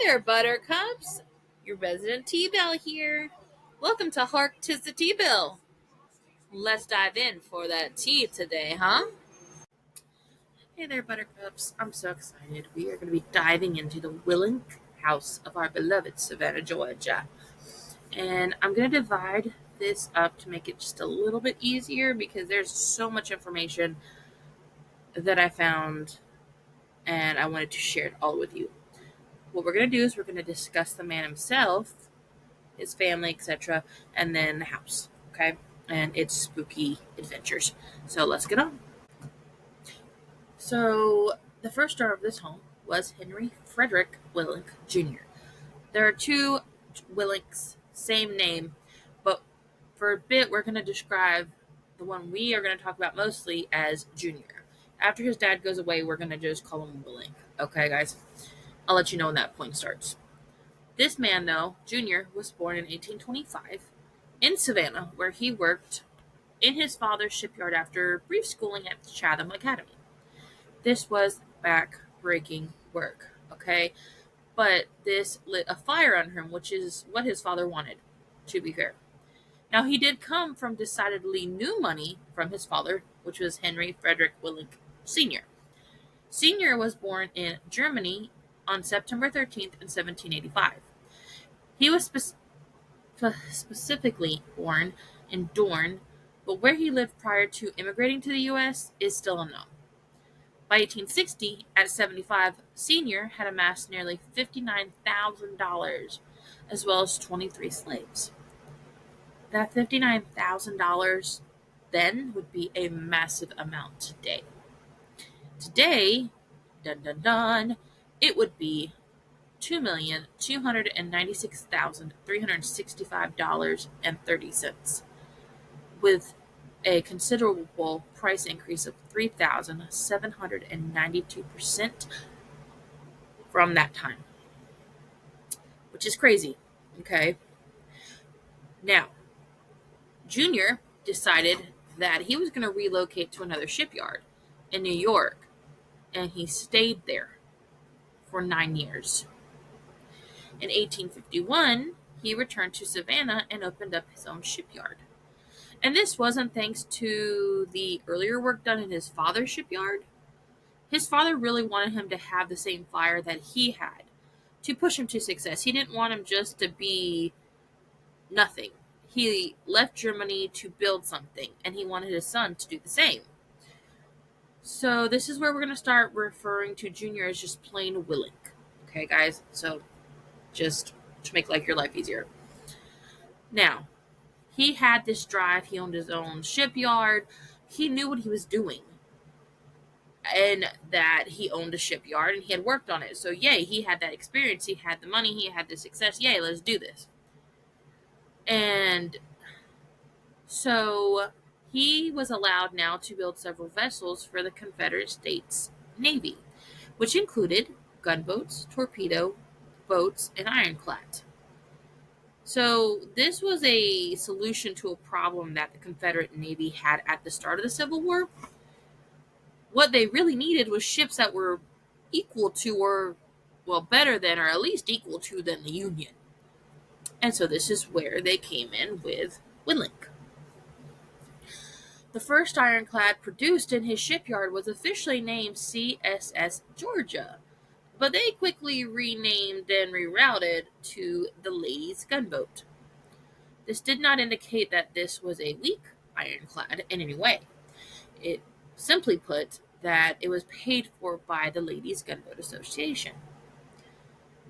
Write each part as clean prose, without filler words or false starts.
there, Buttercups. Your resident Teabelle here. Welcome to Hark, 'tis the Teabelle. Let's dive in for that tea today, huh? Hey there, Buttercups. I'm so excited. We are going to be diving into the Willink House of our beloved Savannah, Georgia. And I'm going to divide this up to make it just a little bit easier because there's so much information that I found and I wanted to share it all with you. What we're going to do is we're going to discuss the man himself, his family, etc., and then the house, okay? And its spooky adventures. So let's get on. So the first owner of this home was Henry Frederick Willink Jr. There are two Willinks, same name, but for a bit we're going to describe the one we are going to talk about mostly as Junior. After his dad goes away, we're going to just call him Willink. Okay, guys? I'll let you know when that point starts. This man, though, Junior, was born in 1825 in Savannah, where he worked in his father's shipyard after brief schooling at Chatham Academy. This was back-breaking work, okay? But this lit a fire under him, which is what his father wanted, to be fair. Now, he did come from decidedly new money from his father, which was Henry Frederick Willink Sr. Sr. was born in Germany on September 13th in 1785. He was specifically born in Dorn, but where he lived prior to immigrating to the U.S. is still unknown. By 1860, at 75, Sr. had amassed nearly $59,000, as well as 23 slaves. That $59,000 then would be a massive amount today. Today, dun dun dun, it would be $2,296,365.30, with a considerable price increase of 3,792% from that time, which is crazy. Okay. Now, Junior decided that he was going to relocate to another shipyard in New York, and he stayed there for 9 years. In 1851, he returned to Savannah and opened up his own shipyard. And this wasn't thanks to the earlier work done in his father's shipyard. His father really wanted him to have the same fire that he had to push him to success. He didn't want him just to be nothing. He left Germany to build something, and he wanted his son to do the same. So this is where we're going to start referring to Junior as just plain Willink. Okay, guys? So just to make your life easier. Now, he had this drive. He owned his own shipyard. He knew what he was doing. And that he owned a shipyard and he had worked on it. So, yay, he had that experience. He had the money. He had the success. Yay, let's do this. And so he was allowed now to build several vessels for the Confederate States Navy, which included gunboats, torpedo boats, and ironclads. So this was a solution to a problem that the Confederate Navy had at the start of the Civil War. What they really needed was ships that were equal to or, well, better than, or at least equal to than the Union. And so this is where they came in with Willink. The first ironclad produced in his shipyard was officially named CSS Georgia, but they quickly renamed and rerouted to the Lady's Gunboat. This did not indicate that this was a weak ironclad in any way. It simply put that it was paid for by the Ladies Gunboat Association.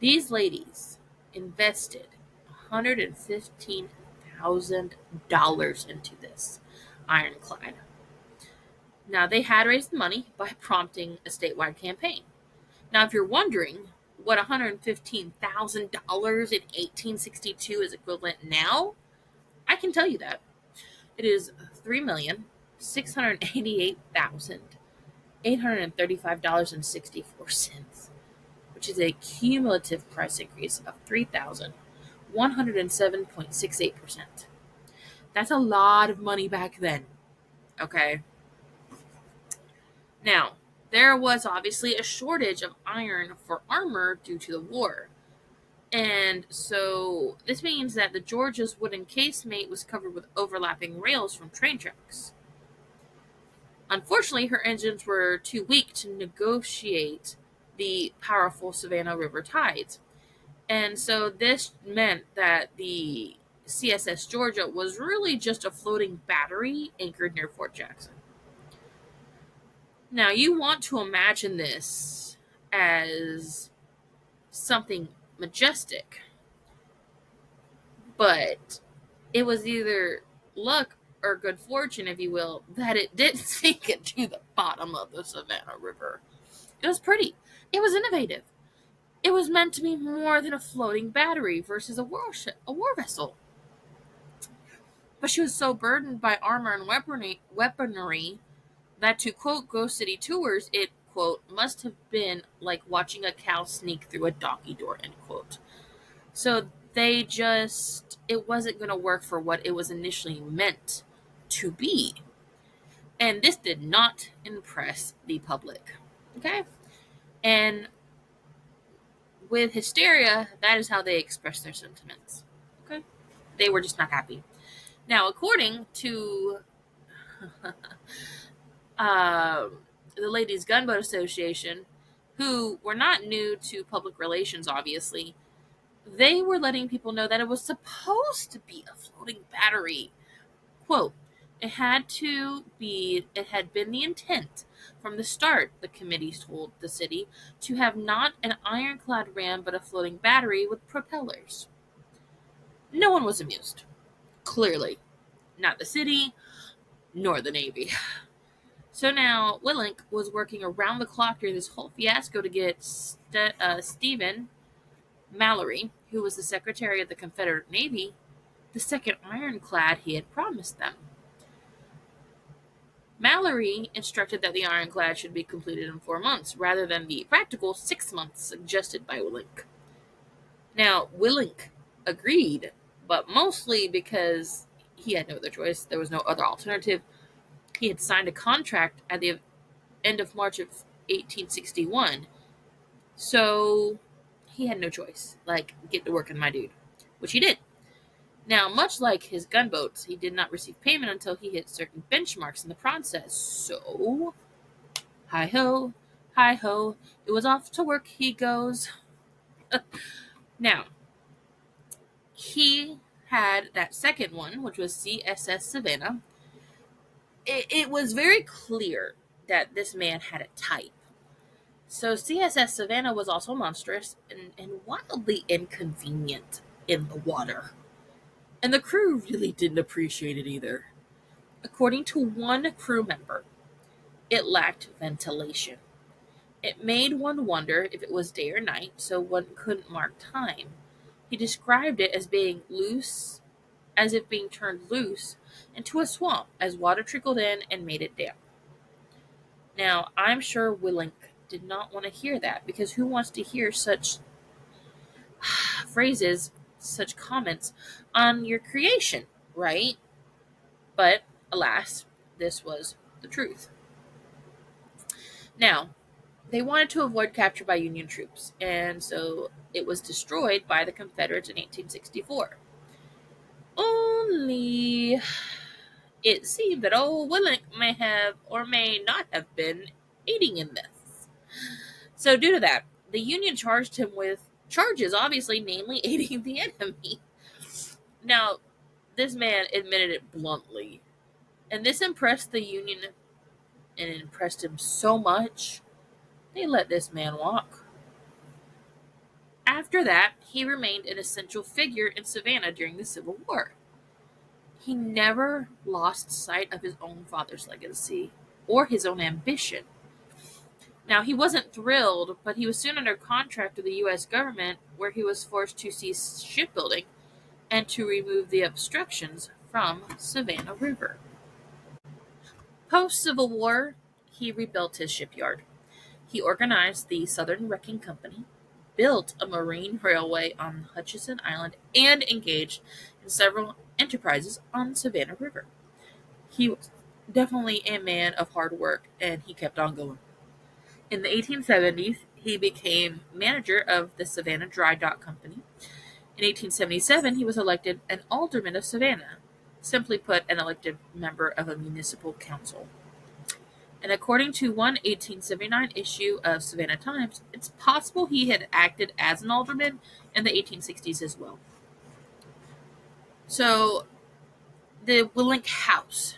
These ladies invested $115,000 into this ironclad. Now, they had raised money by prompting a statewide campaign. Now, if you're wondering what $115,000 in 1862 is equivalent now, I can tell you that. It is $3,688,835.64, which is a cumulative price increase of 3,107.68%. That's a lot of money back then, okay? Now, there was obviously a shortage of iron for armor due to the war. And so this means that the Georgia's wooden casemate was covered with overlapping rails from train tracks. Unfortunately, her engines were too weak to negotiate the powerful Savannah River tides. And so this meant that the CSS Georgia was really just a floating battery anchored near Fort Jackson. Now, you want to imagine this as something majestic, but it was either luck or good fortune, if you will, that it didn't sink into the bottom of the Savannah River. It was pretty. It was innovative. It was meant to be more than a floating battery versus a war vessel. But she was so burdened by armor and weaponry that, to quote Ghost City Tours, it, quote, must have been like watching a cow sneak through a donkey door, end quote. So it wasn't going to work for what it was initially meant to be. And this did not impress the public. Okay? And with hysteria, that is how they expressed their sentiments. Okay? They were just not happy. Now, according to the Ladies Gunboat Association, who were not new to public relations, obviously, they were letting people know that it was supposed to be a floating battery. Quote, it had been the intent from the start, the committee told the city, to have not an ironclad ram but a floating battery with propellers. No one was amused. Clearly. Not the city, nor the Navy. So now, Willink was working around the clock during this whole fiasco to get Stephen Mallory, who was the Secretary of the Confederate Navy, the second ironclad he had promised them. Mallory instructed that the ironclad should be completed in 4 months, rather than the practical 6 months suggested by Willink. Now, Willink agreed, but mostly because he had no other choice. There was no other alternative. He had signed a contract at the end of March of 1861, so he had no choice. Like, get to work on my dude, which he did. Now, much like his gunboats, he did not receive payment until he hit certain benchmarks in the process. So, hi-ho, hi-ho, it was off to work he goes. Now, he had that second one, which was CSS Savannah. It was very clear that this man had a type. So CSS Savannah was also monstrous and wildly inconvenient in the water. And the crew really didn't appreciate it either. According to one crew member, it lacked ventilation. It made one wonder if it was day or night, so one couldn't mark time. He described it as being loose, as if being turned loose into a swamp as water trickled in and made it damp. Now, I'm sure Willink did not want to hear that, because who wants to hear such phrases, such comments on your creation, right? But alas, this was the truth. Now, they wanted to avoid capture by Union troops, and so it was destroyed by the Confederates in 1864. Only it seemed that old Willink may have or may not have been aiding in this. So due to that, the Union charged him with charges, obviously, namely aiding the enemy. Now, this man admitted it bluntly, and this impressed the Union, and it impressed him so much, they let this man walk. After that, he remained an essential figure in Savannah during the Civil War. He never lost sight of his own father's legacy or his own ambition. Now, he wasn't thrilled, but he was soon under contract with the U.S. government, where he was forced to cease shipbuilding and to remove the obstructions from Savannah River. Post-Civil War, he rebuilt his shipyard. He organized the Southern Wrecking Company, built a marine railway on Hutchinson Island, and engaged in several enterprises on Savannah River. He was definitely a man of hard work, and he kept on going. In the 1870s, he became manager of the Savannah Dry Dock Company, In 1877, he was elected an alderman of Savannah, simply put, an elected member of a municipal council. And according to one 1879 issue of Savannah Times, it's possible he had acted as an alderman in the 1860s as well. So, the Willink House.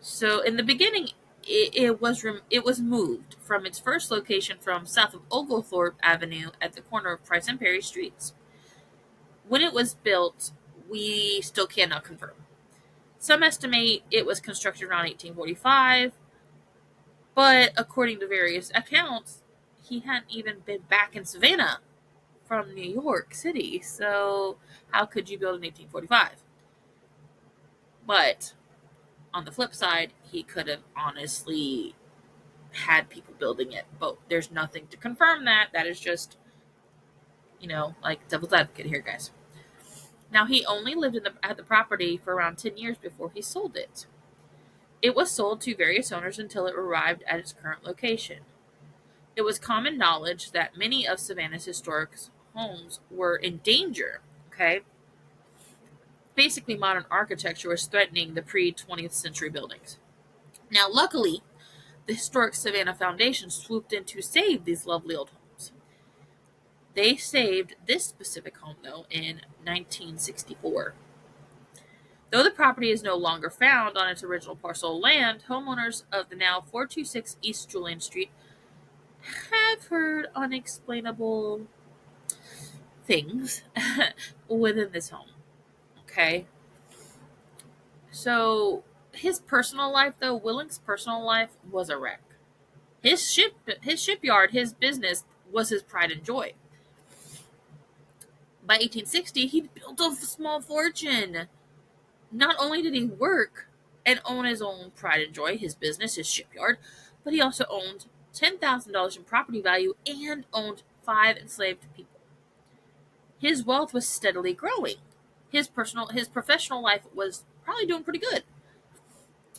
So, in the beginning, it was moved from its first location from south of Oglethorpe Avenue at the corner of Price and Perry Streets. When it was built, we still cannot confirm. Some estimate it was constructed around 1845, but according to various accounts, he hadn't even been back in Savannah from New York City, so how could you build in 1845? But on the flip side, he could have honestly had people building it, but there's nothing to confirm that. That is just, like devil's advocate here, guys. Now, he only lived at the property for around 10 years before he sold it. It was sold to various owners until it arrived at its current location. It was common knowledge that many of Savannah's historic homes were in danger, okay? Basically, modern architecture was threatening the pre-20th century buildings. Now, luckily, the Historic Savannah Foundation swooped in to save these lovely old homes. They saved this specific home, though, in 1964. Though the property is no longer found on its original parcel of land, homeowners of the now 426 East Julian Street have heard unexplainable things within this home. Okay? So, his personal life, though, Willink's personal life was a wreck. His shipyard, his business was his pride and joy. By 1860, he'd built a small fortune. Not only did he work and own his own pride and joy, his business, his shipyard, but he also owned $10,000 in property value and owned 5 enslaved people. His wealth was steadily growing. His professional life was probably doing pretty good.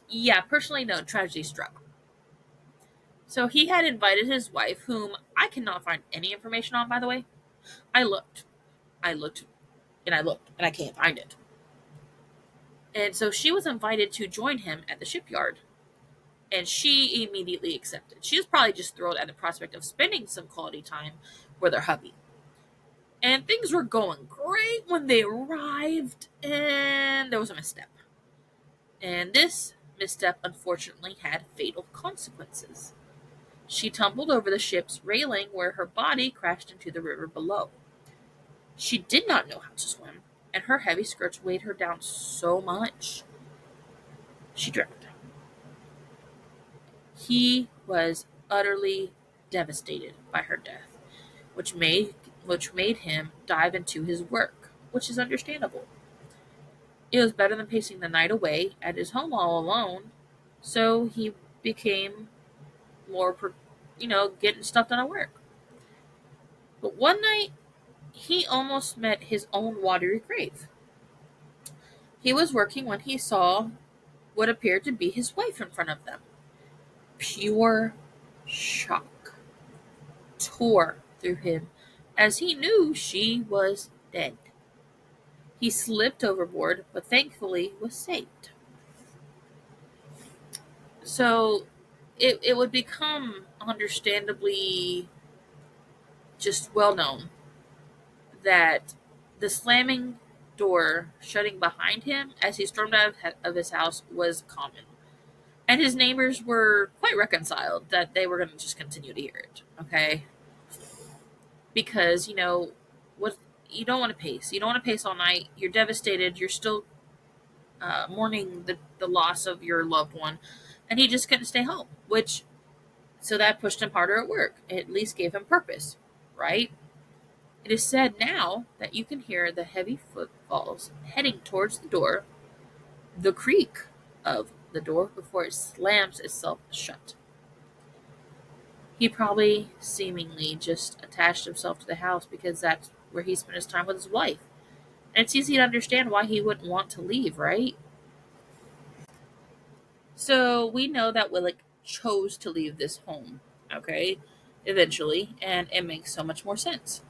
Yeah, personally, no, tragedy struck. So he had invited his wife, whom I cannot find any information on, by the way. I looked, and I can't find it. And so she was invited to join him at the shipyard. And she immediately accepted. She was probably just thrilled at the prospect of spending some quality time with her hubby. And things were going great when they arrived, and there was a misstep. And this misstep, unfortunately, had fatal consequences. She tumbled over the ship's railing where her body crashed into the river below. She did not know how to swim, and her heavy skirts weighed her down so much, she drowned. He was utterly devastated by her death, which made him dive into his work, which is understandable. It was better than pacing the night away at his home all alone, so he became more, getting stuff done at work. But one night, he almost met his own watery grave. He was working when he saw what appeared to be his wife in front of them. Pure shock tore through him as he knew she was dead. He slipped overboard, but thankfully was saved. So it would become understandably just well known that the slamming door shutting behind him as he stormed out of his house was common. And his neighbors were quite reconciled that they were going to just continue to hear it, okay? Because, what you don't want to pace. You don't want to pace all night. You're devastated. You're still mourning the loss of your loved one. And he just couldn't stay home, so that pushed him harder at work. It at least gave him purpose, right? It is said now that you can hear the heavy footfalls heading towards the door, the creak of the door before it slams itself shut. He probably seemingly just attached himself to the house because that's where he spent his time with his wife. And it's easy to understand why he wouldn't want to leave, right? So we know that Willink chose to leave this home, okay, eventually, and it makes so much more sense.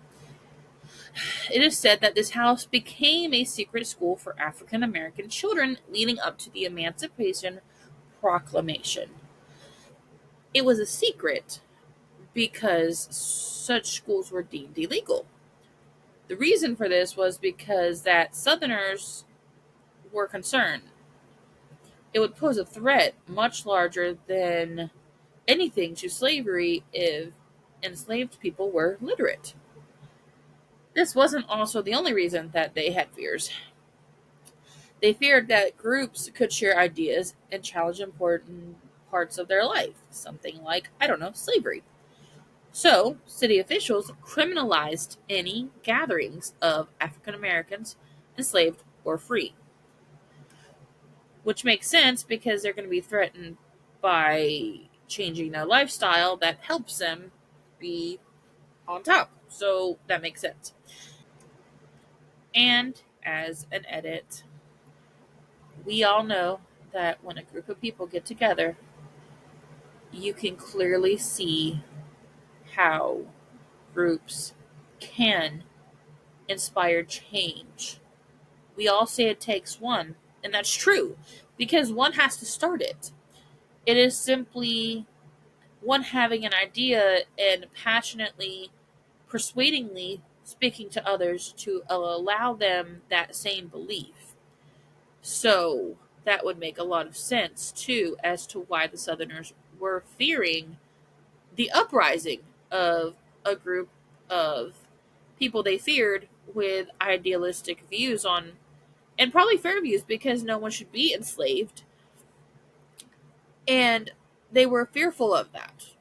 It is said that this house became a secret school for African American children leading up to the Emancipation Proclamation. It was a secret because such schools were deemed illegal. The reason for this was because that Southerners were concerned it would pose a threat much larger than anything to slavery if enslaved people were literate. This wasn't also the only reason that they had fears. They feared that groups could share ideas and challenge important parts of their life, something like, I don't know, slavery. So, city officials criminalized any gatherings of African Americans, enslaved or free. Which makes sense because they're going to be threatened by changing their lifestyle that helps them be on top. So that makes sense. And as an edit, we all know that when a group of people get together, you can clearly see how groups can inspire change. We all say it takes one, and that's true because one has to start it. It is simply one having an idea and passionately, persuadingly speaking to others to allow them that same belief. So that would make a lot of sense too as to why the Southerners were fearing the uprising of a group of people they feared with idealistic views on, and probably fair views because no one should be enslaved. And they were fearful of that.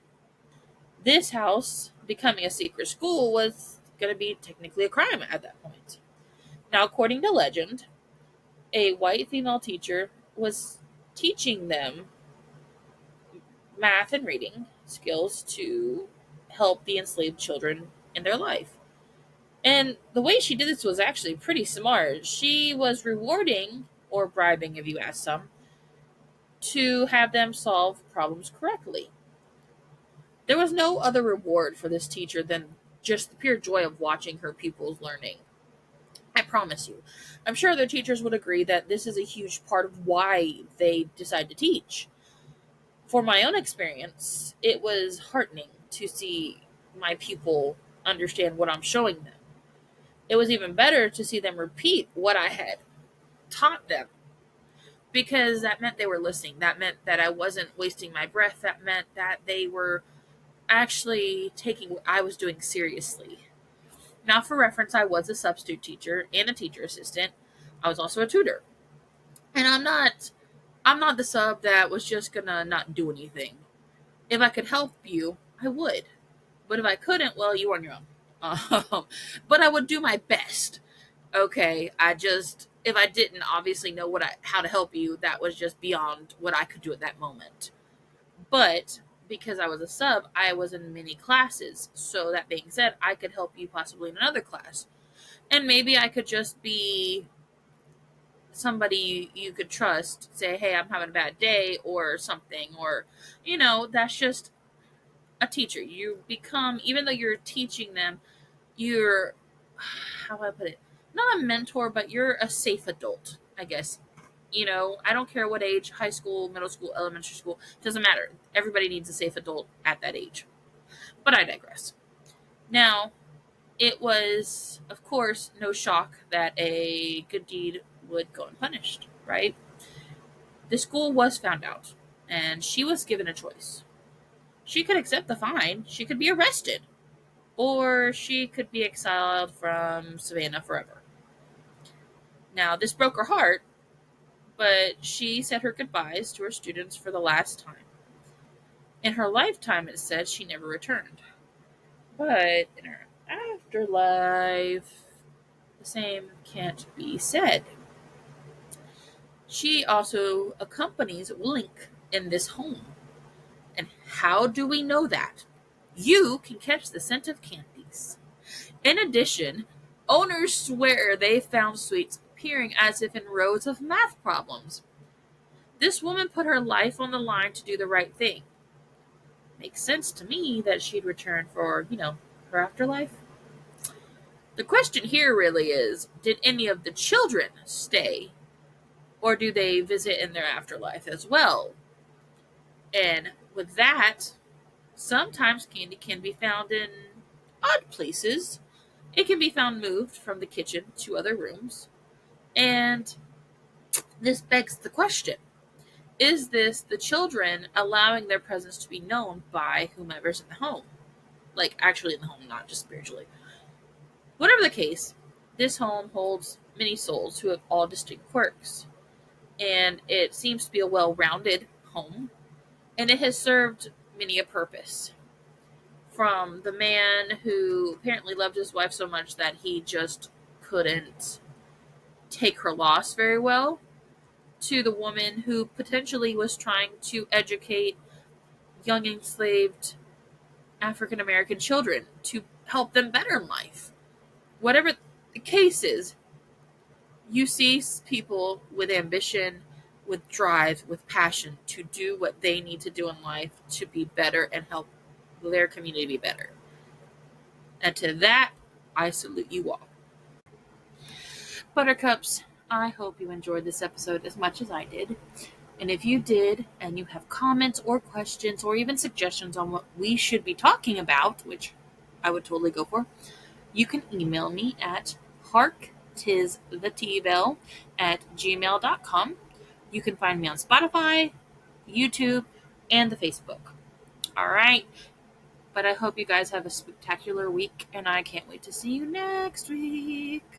This house becoming a secret school was going to be technically a crime at that point. Now, according to legend, a white female teacher was teaching them math and reading skills to help the enslaved children in their life. And the way she did this was actually pretty smart. She was rewarding, or bribing if you ask some, to have them solve problems correctly. There was no other reward for this teacher than just the pure joy of watching her pupils learning. I promise you. I'm sure their teachers would agree that this is a huge part of why they decide to teach. For my own experience, it was heartening to see my pupil understand what I'm showing them. It was even better to see them repeat what I had taught them because that meant they were listening. That meant that I wasn't wasting my breath. That meant that they were actually taking what I was doing seriously. Now, for reference, I was a substitute teacher and a teacher assistant. I was also a tutor. And I'm not the sub that was just gonna not do anything. If I could help you, I would. But if I couldn't, well, you were on your own. But I would do my best. Okay, if I didn't obviously know how to help you, that was just beyond what I could do at that moment. But because I was a sub, I was in many classes. So that being said, I could help you possibly in another class. And maybe I could just be somebody you could trust, say, hey, I'm having a bad day or something. Or, that's just a teacher. You become, even though you're teaching them, you're, how do I put it? Not a mentor, but you're a safe adult, I guess. I don't care what age, high school, middle school, elementary school, doesn't matter. Everybody needs a safe adult at that age. But I digress. Now, it was, of course, no shock that a good deed would go unpunished, right? The school was found out, and she was given a choice. She could accept the fine, she could be arrested, or she could be exiled from Savannah forever. Now, this broke her heart, but she said her goodbyes to her students for the last time. In her lifetime, it said she never returned. But in her afterlife, the same can't be said. She also accompanies Willink in this home. And how do we know that? You can catch the scent of candies. In addition, owners swear they found sweets appearing as if in rows of math problems. This woman put her life on the line to do the right thing. Makes sense to me that she'd return for, her afterlife. The question here really is, did any of the children stay, or do they visit in their afterlife as well? And with that, sometimes candy can be found in odd places. It can be found moved from the kitchen to other rooms. And this begs the question, is this the children allowing their presence to be known by whomever's in the home? Like, actually in the home, not just spiritually. Whatever the case, this home holds many souls who have all distinct quirks. And it seems to be a well-rounded home. And it has served many a purpose. From the man who apparently loved his wife so much that he just couldn't take her loss very well, to the woman who potentially was trying to educate young enslaved African American children to help them better in life. Whatever the case is, you see people with ambition, with drive, with passion to do what they need to do in life to be better and help their community be better. And to that, I salute you all. Buttercups, I hope you enjoyed this episode as much as I did. And if you did, and you have comments or questions or even suggestions on what we should be talking about, which I would totally go for, you can email me at harktisthetebelle@gmail.com. You can find me on Spotify, YouTube, and the Facebook. All right. But I hope you guys have a spectacular week, and I can't wait to see you next week.